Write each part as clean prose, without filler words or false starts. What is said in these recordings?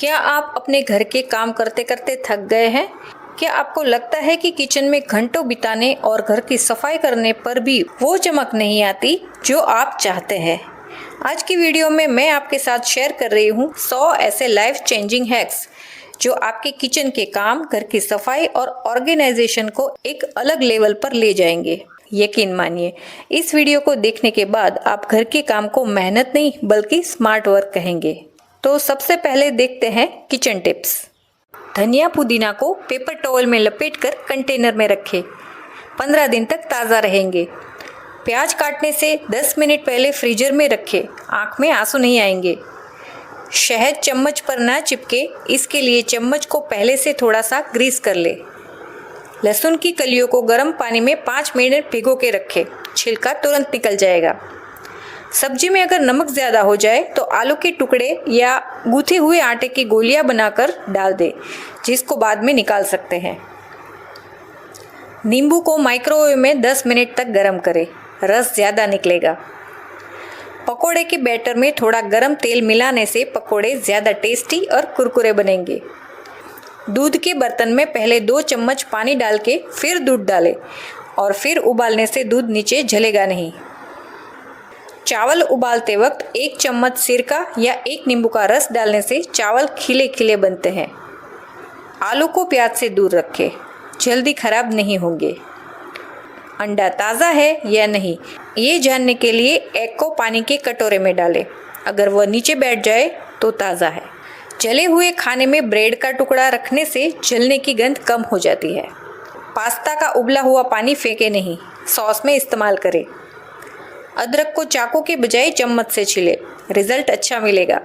क्या आप अपने घर के काम करते करते थक गए हैं? क्या आपको लगता है कि किचन में घंटों बिताने और घर की सफाई करने पर भी वो चमक नहीं आती जो आप चाहते हैं? आज की वीडियो में मैं आपके साथ शेयर कर रही हूँ 100 ऐसे लाइफ चेंजिंग हैक्स जो आपके किचन के काम, घर की सफाई और ऑर्गेनाइजेशन को एक अलग लेवल पर ले जाएंगे। यकीन मानिए, इस वीडियो को देखने के बाद आप घर के काम को मेहनत नहीं बल्कि स्मार्ट वर्क कहेंगे। तो सबसे पहले देखते हैं किचन टिप्स। धनिया पुदीना को पेपर टॉवल में लपेटकर कंटेनर में रखें। 15 दिन तक ताज़ा रहेंगे। प्याज काटने से 10 मिनट पहले फ्रीजर में रखें, आँख में आंसू नहीं आएंगे। शहद चम्मच पर ना चिपके, इसके लिए चम्मच को पहले से थोड़ा सा ग्रीस कर ले। लहसुन की कलियों को गर्म पानी में 5 मिनट भिगो के रखें, छिलका तुरंत निकल जाएगा। सब्जी में अगर नमक ज़्यादा हो जाए तो आलू के टुकड़े या गूथे हुए आटे की गोलियां बनाकर डाल दें, जिसको बाद में निकाल सकते हैं। नींबू को माइक्रोवेव में 10 मिनट तक गर्म करें, रस ज़्यादा निकलेगा। पकोड़े के बैटर में थोड़ा गरम तेल मिलाने से पकोड़े ज़्यादा टेस्टी और कुरकुरे बनेंगे। दूध के बर्तन में पहले 2 चम्मच पानी डाल के फिर दूध डालें और फिर उबालने से दूध नीचे जलेगा नहीं। चावल उबालते वक्त 1 चम्मच सिरका या 1 नींबू का रस डालने से चावल खिले खिले बनते हैं। आलू को प्याज से दूर रखें, जल्दी खराब नहीं होंगे। अंडा ताज़ा है या नहीं, ये जानने के लिए एग को पानी के कटोरे में डालें। अगर वह नीचे बैठ जाए तो ताज़ा है। जले हुए खाने में ब्रेड का टुकड़ा रखने से जलने की गंध कम हो जाती है। पास्ता का उबला हुआ पानी फेंके नहीं, सॉस में इस्तेमाल करें। अदरक को चाकू के बजाय चम्मच से छीलें, रिजल्ट अच्छा मिलेगा।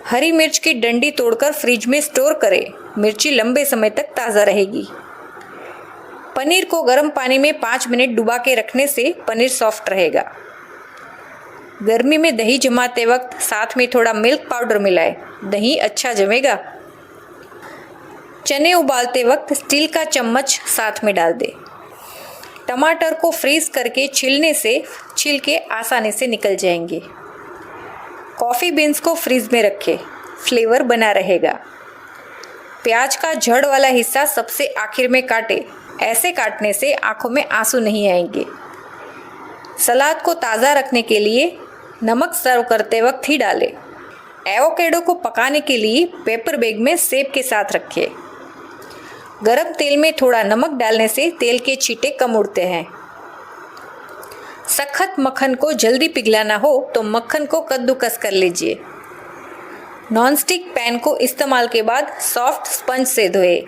हरी मिर्च की डंडी तोड़कर फ्रिज में स्टोर करें, मिर्ची लंबे समय तक ताज़ा रहेगी। पनीर को गर्म पानी में 5 मिनट डुबा के रखने से पनीर सॉफ्ट रहेगा। गर्मी में दही जमाते वक्त साथ में थोड़ा मिल्क पाउडर मिलाएं, दही अच्छा जमेगा। चने उबालते वक्त स्टील का चम्मच साथ में डाल दें। टमाटर को फ्रीज करके छीलने से छिलके आसानी से निकल जाएंगे। कॉफ़ी बीन्स को फ्रीज में रखें, फ्लेवर बना रहेगा। प्याज का जड़ वाला हिस्सा सबसे आखिर में काटें, ऐसे काटने से आंखों में आंसू नहीं आएंगे। सलाद को ताज़ा रखने के लिए नमक सर्व करते वक्त ही डालें। एवोकेडो को पकाने के लिए पेपर बैग में सेब के साथ रखें। गरम तेल में थोड़ा नमक डालने से तेल के छींटे कम उड़ते हैं। सख्त मक्खन को जल्दी पिघलाना हो तो मक्खन को कद्दूकस कर लीजिए। नॉनस्टिक पैन को इस्तेमाल के बाद सॉफ्ट स्पंज से धोएं।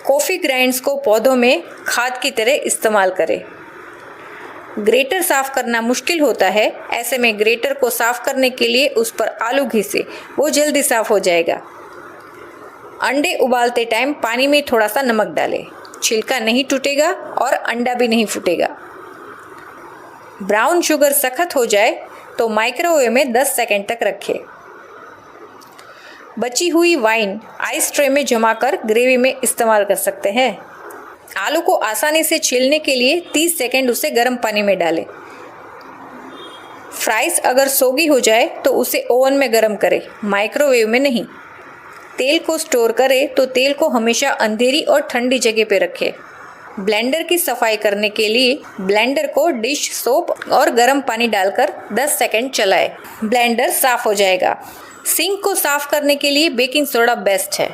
कॉफ़ी ग्राइंड्स को पौधों में खाद की तरह इस्तेमाल करें। ग्रेटर साफ़ करना मुश्किल होता है, ऐसे में ग्रेटर को साफ़ करने के लिए उस पर आलू घिसे, वो जल्दी साफ़ हो जाएगा। अंडे उबालते टाइम पानी में थोड़ा सा नमक डालें, छिलका नहीं टूटेगा और अंडा भी नहीं फूटेगा। ब्राउन शुगर सख्त हो जाए तो माइक्रोवेव में 10 सेकंड तक रखें। बची हुई वाइन आइस ट्रे में जमाकर ग्रेवी में इस्तेमाल कर सकते हैं। आलू को आसानी से छीलने के लिए 30 सेकंड उसे गर्म पानी में डालें। फ्राइज अगर सोगी हो जाए तो उसे ओवन में गर्म करें, माइक्रोवेव में नहीं। तेल को स्टोर करें तो तेल को हमेशा अंधेरी और ठंडी जगह पे रखें। ब्लेंडर की सफाई करने के लिए ब्लेंडर को डिश सोप और गर्म पानी डालकर 10 सेकंड चलाएं, ब्लेंडर साफ हो जाएगा। सिंक को साफ करने के लिए बेकिंग सोडा बेस्ट है।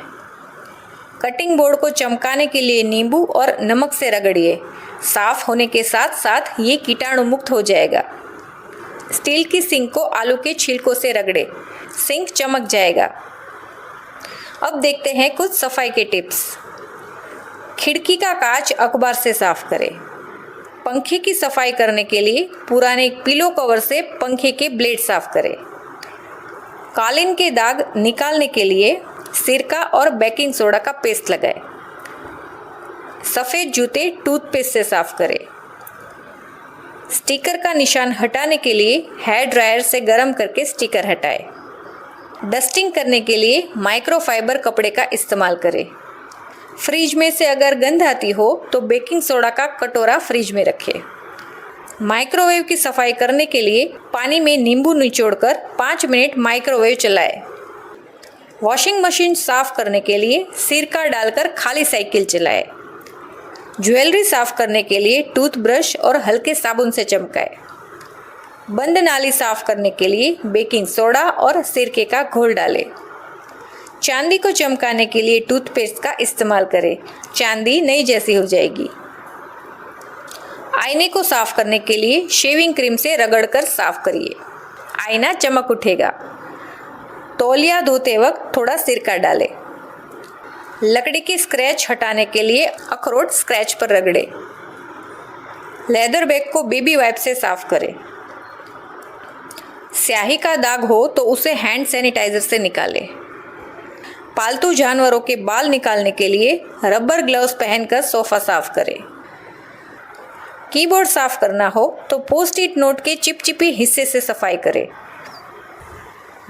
कटिंग बोर्ड को चमकाने के लिए नींबू और नमक से रगड़िए, साफ होने के साथ साथ ये कीटाणु मुक्त हो जाएगा। स्टील की सिंक को आलू के छिलकों से रगड़े, सिंक चमक जाएगा। अब देखते हैं कुछ सफाई के टिप्स। खिड़की का कांच अखबार से साफ करें। पंखे की सफाई करने के लिए पुराने पिलो कवर से पंखे के ब्लेड साफ करें। कालीन के दाग निकालने के लिए सिरका और बेकिंग सोडा का पेस्ट लगाएं। सफ़ेद जूते टूथपेस्ट से साफ करें। स्टिकर का निशान हटाने के लिए हेयर ड्रायर से गर्म करके स्टिकर हटाएं। डस्टिंग करने के लिए माइक्रोफाइबर कपड़े का इस्तेमाल करें। फ्रिज में से अगर गंध आती हो तो बेकिंग सोडा का कटोरा फ्रिज में रखें। माइक्रोवेव की सफाई करने के लिए पानी में नींबू निचोड़कर 5 मिनट माइक्रोवेव चलाएं। वॉशिंग मशीन साफ करने के लिए सिरका डालकर खाली साइकिल चलाएं। ज्वेलरी साफ करने के लिए टूथब्रश और हल्के साबुन से चमकाएं। बंद नाली साफ करने के लिए बेकिंग सोडा और सिरके का घोल डालें। चांदी को चमकाने के लिए टूथपेस्ट का इस्तेमाल करें, चांदी नई जैसी हो जाएगी। आईने को साफ करने के लिए शेविंग क्रीम से रगड़कर साफ करिए, आईना चमक उठेगा। तौलिया धोते वक्त थोड़ा सिरका डालें। लकड़ी की स्क्रैच हटाने के लिए अखरोट स्क्रैच पर रगड़े। लेदर बैग को बेबी वाइप से साफ करें। स्याही का दाग हो तो उसे हैंड सैनिटाइजर से निकालें। पालतू जानवरों के बाल निकालने के लिए रबर ग्लव्स पहनकर सोफा साफ करें। कीबोर्ड साफ करना हो तो पोस्ट इट नोट के चिपचिपे हिस्से से सफाई करें।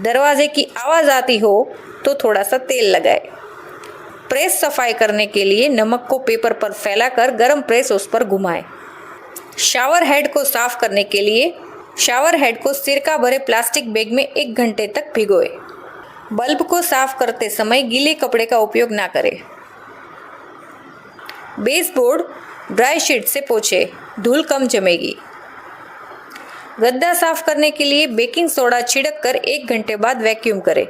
दरवाजे की आवाज़ आती हो तो थोड़ा सा तेल लगाएं। प्रेस सफाई करने के लिए नमक को पेपर पर फैलाकर गरम प्रेस उस पर घुमाएं। शावर हेड को साफ करने के लिए शावर हेड को सिरका भरे प्लास्टिक बैग में 1 घंटे तक भिगोएं। बल्ब को साफ करते समय गीले कपड़े का उपयोग ना करें। बेसबोर्ड ड्राई शीट से पोंछें, धूल कम जमेगी। गद्दा साफ करने के लिए बेकिंग सोडा छिड़क कर 1 घंटे बाद वैक्यूम करें।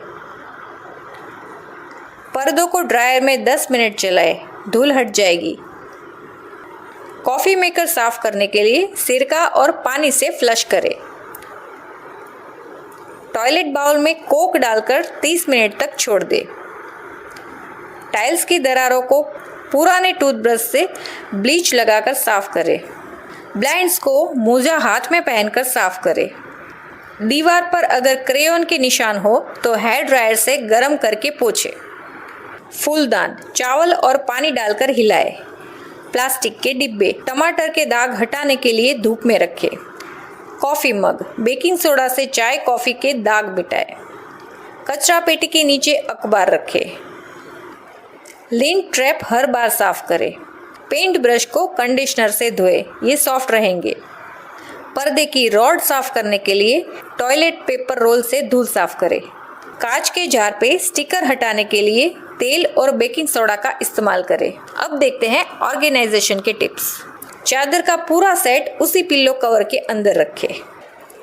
पर्दों को ड्रायर में 10 मिनट चलाएं, धूल हट जाएगी। कॉफ़ी मेकर साफ करने के लिए सिरका और पानी से फ्लश करें। टॉयलेट बाउल में कोक डालकर 30 मिनट तक छोड़ दें। टाइल्स की दरारों को पुराने टूथब्रश से ब्लीच लगाकर साफ करें। ब्लाइंड्स को मोजा हाथ में पहनकर साफ करें। दीवार पर अगर क्रेयॉन के निशान हो तो हेयर ड्रायर से गर्म करके पोंछें। फूलदान चावल और पानी डालकर हिलाएं। प्लास्टिक के डिब्बे टमाटर के दाग हटाने के लिए धूप में रखें। कॉफ़ी मग बेकिंग सोडा से चाय कॉफ़ी के दाग मिटाएं। कचरा पेटी के नीचे अखबार रखें। लिंट ट्रैप हर बार साफ करें। पेंट ब्रश को कंडीशनर से धोएं, ये सॉफ्ट रहेंगे। पर्दे की रॉड साफ करने के लिए टॉयलेट पेपर रोल से धूल साफ करें। कांच के जार पे स्टिकर हटाने के लिए तेल और बेकिंग सोडा का इस्तेमाल करें। अब देखते हैं ऑर्गेनाइजेशन के टिप्स। चादर का पूरा सेट उसी पिल्लो कवर के अंदर रखें।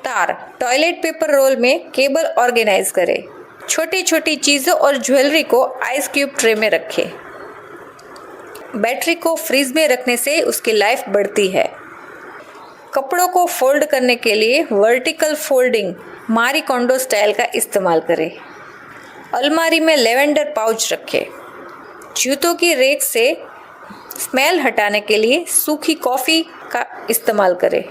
तार टॉयलेट पेपर रोल में केबल ऑर्गेनाइज करें। छोटी छोटी चीज़ों और ज्वेलरी को आइस क्यूब ट्रे में रखें। बैटरी को फ्रीज में रखने से उसकी लाइफ बढ़ती है। कपड़ों को फोल्ड करने के लिए वर्टिकल फोल्डिंग मारी कोंडो स्टाइल का इस्तेमाल करें। अलमारी में लेवेंडर पाउच रखें। जूतों की रेक से स्मेल हटाने के लिए सूखी कॉफ़ी का इस्तेमाल करें।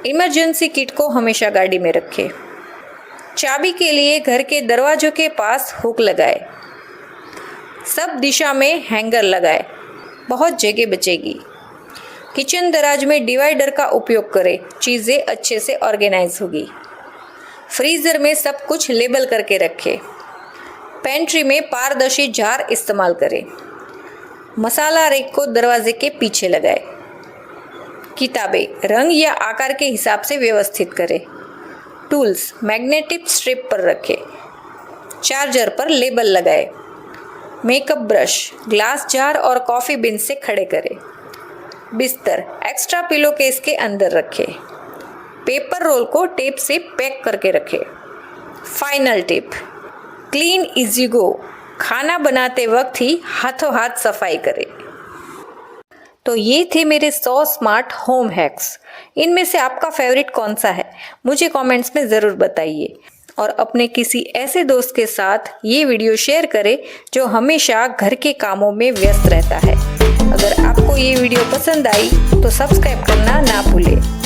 इमरजेंसी किट को हमेशा गाड़ी में रखें। चाबी के लिए घर के दरवाजों के पास हुक लगाएं। सब दिशा में हैंगर लगाएं, बहुत जगह बचेगी। किचन दराज में डिवाइडर का उपयोग करें, चीज़ें अच्छे से ऑर्गेनाइज होगी। फ्रीज़र में सब कुछ लेबल करके रखें। पेंट्री में पारदर्शी जार इस्तेमाल करें। मसाला रैक को दरवाजे के पीछे लगाएं। किताबें रंग या आकार के हिसाब से व्यवस्थित करें। टूल्स मैग्नेटिक स्ट्रिप पर रखें। चार्जर पर लेबल लगाएं। मेकअप ब्रश ग्लास जार और कॉफ़ी बिन से खड़े करें। बिस्तर एक्स्ट्रा पिलो केस के अंदर रखें। पेपर रोल को टेप से पैक करके रखें। Final tip, clean easy go, खाना बनाते वक्त ही हाथों हाथ सफाई करें। तो ये थे मेरे 100 स्मार्ट होम हैक्स। इनमें से आपका फेवरेट कौन सा है मुझे कमेंट्स में ज़रूर बताइए। और अपने किसी ऐसे दोस्त के साथ ये वीडियो शेयर करें जो हमेशा घर के कामों में व्यस्त रहता है। अगर आपको ये वीडियो पसंद आई तो सब्सक्राइब करना ना भूलें।